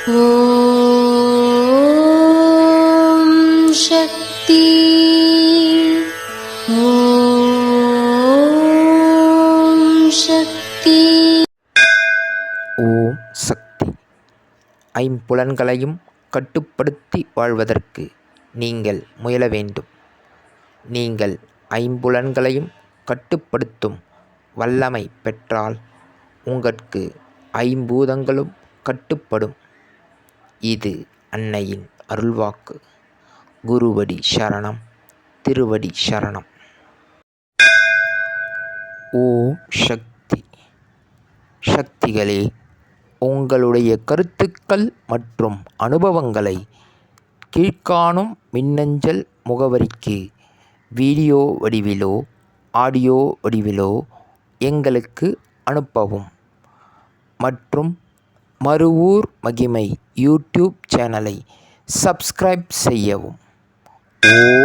ஓம் சக்தி. ஓம் சக்தி. ஓம் சக்தி. ஐம்புலன்களையும் கட்டுப்படுத்தி வாழ்வதற்கு நீங்கள் முயல வேண்டும். நீங்கள் ஐம்புலன்களையும் கட்டுப்படுத்தும் வல்லமை பெற்றால் உங்களுக்கு ஐம்பூதங்களும் கட்டுப்படும். இது அன்னையின் அருள்வாக்கு. குருவடி சரணம், திருவடி சரணம். ஓம் சக்தி. சக்திகளே, உங்களுடைய கருத்துக்கள் மற்றும் அனுபவங்களை கீழ்காணும் மின்னஞ்சல் முகவரிக்கு வீடியோ வடிவிலோ ஆடியோ வடிவிலோ எங்களுக்கு அனுப்பவும். மற்றும் மறுவூர் மகிமை யூடியூப் சேனலை சப்ஸ்கிரைப் செய்யவும். ஓம்